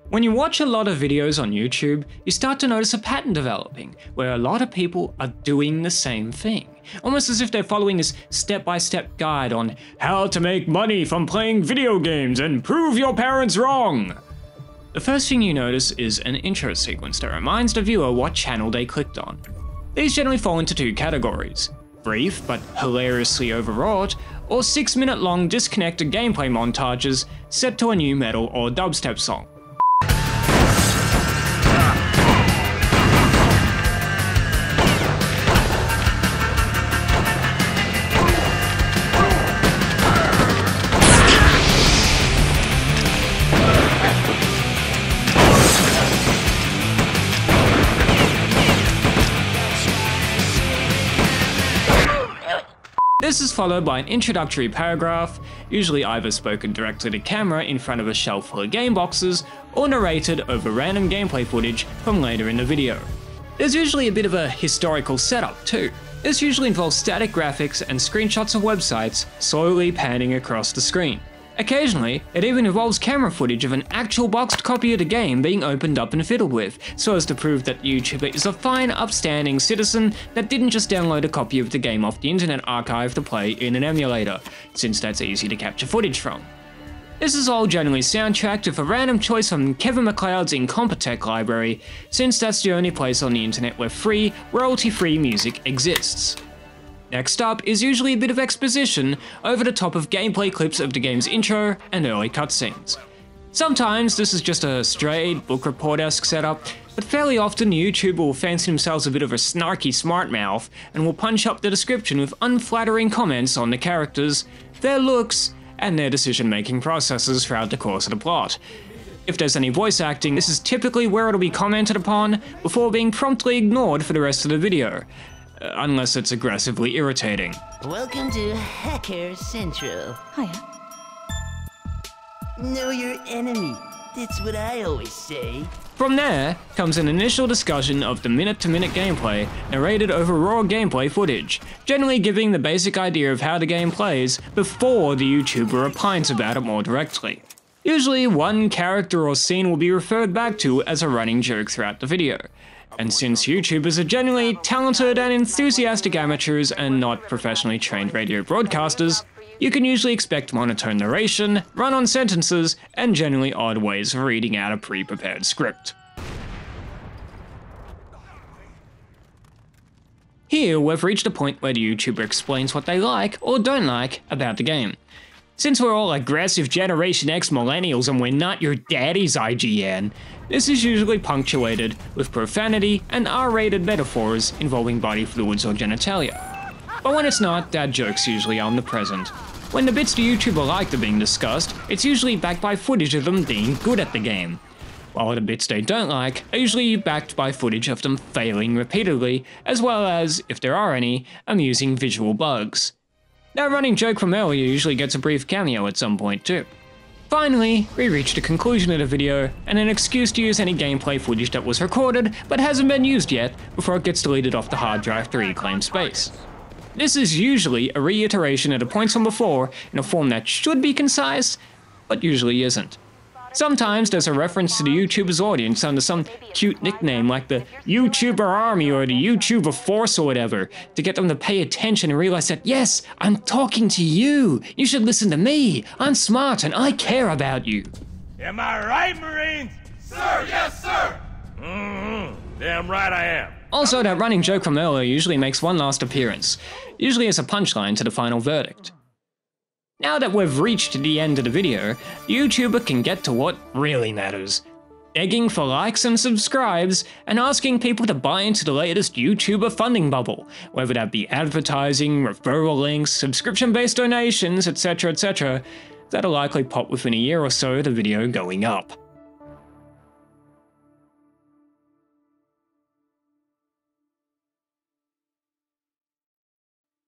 When you watch a lot of videos on YouTube, you start to notice a pattern developing, where a lot of people are doing the same thing, almost as if they're following this step-by-step guide on how to make money from playing video games and prove your parents wrong. The first thing you notice is an intro sequence that reminds the viewer what channel they clicked on. These generally fall into two categories: brief but hilariously overwrought, or 6-minute long disconnected gameplay montages set to a new metal or dubstep song. This is followed by an introductory paragraph, usually either spoken directly to camera in front of a shelf full of game boxes, or narrated over random gameplay footage from later in the video. There's usually a bit of a historical setup too. This usually involves static graphics and screenshots of websites slowly panning across the screen. Occasionally, it even involves camera footage of an actual boxed copy of the game being opened up and fiddled with, so as to prove that the YouTuber is a fine, upstanding citizen that didn't just download a copy of the game off the Internet Archive to play in an emulator, since that's easy to capture footage from. This is all generally soundtracked with a random choice from Kevin MacLeod's Incompetech library, since that's the only place on the internet where free, royalty-free music exists. Next up is usually a bit of exposition over the top of gameplay clips of the game's intro and early cutscenes. Sometimes this is just a straight book report-esque setup, but fairly often the YouTuber will fancy themselves a bit of a snarky smart mouth and will punch up the description with unflattering comments on the characters, their looks, and their decision-making processes throughout the course of the plot. If there's any voice acting, this is typically where it'll be commented upon before being promptly ignored for the rest of the video. Unless it's aggressively irritating. Welcome to Hacker Central. Hiya. Know your enemy. That's what I always say. From there comes an initial discussion of the minute-to-minute gameplay narrated over raw gameplay footage, generally giving the basic idea of how the game plays before the YouTuber opines about it more directly. Usually one character or scene will be referred back to as a running joke throughout the video. And since YouTubers are generally talented and enthusiastic amateurs and not professionally trained radio broadcasters, you can usually expect monotone narration, run-on sentences, and generally odd ways of reading out a pre-prepared script. Here, we've reached a point where the YouTuber explains what they like or don't like about the game. Since we're all aggressive Generation X millennials and we're not your daddy's IGN, this is usually punctuated with profanity and R-rated metaphors involving body fluids or genitalia. But when it's not, dad jokes usually omnipresent. When the bits the YouTuber liked are being discussed, it's usually backed by footage of them being good at the game, while the bits they don't like are usually backed by footage of them failing repeatedly, as well as, if there are any, amusing visual bugs. That running joke from earlier usually gets a brief cameo at some point too. Finally, we reach the conclusion of the video, and an excuse to use any gameplay footage that was recorded but hasn't been used yet before it gets deleted off the hard drive to reclaim space. This is usually a reiteration of the points from before in a form that should be concise, but usually isn't. Sometimes there's a reference to the YouTuber's audience under some cute nickname like the YouTuber Army or the YouTuber Force or whatever, to get them to pay attention and realize that, yes, I'm talking to you. You should listen to me. I'm smart and I care about you. Am I right, Marines? Sir, yes, sir! Damn right I am. Also, that running joke from earlier usually makes one last appearance, usually as a punchline to the final verdict. Now that we've reached the end of the video, the YouTuber can get to what really matters. Begging for likes and subscribes, and asking people to buy into the latest YouTuber funding bubble, whether that be advertising, referral links, subscription-based donations, etc, that'll likely pop within a year or so of the video going up.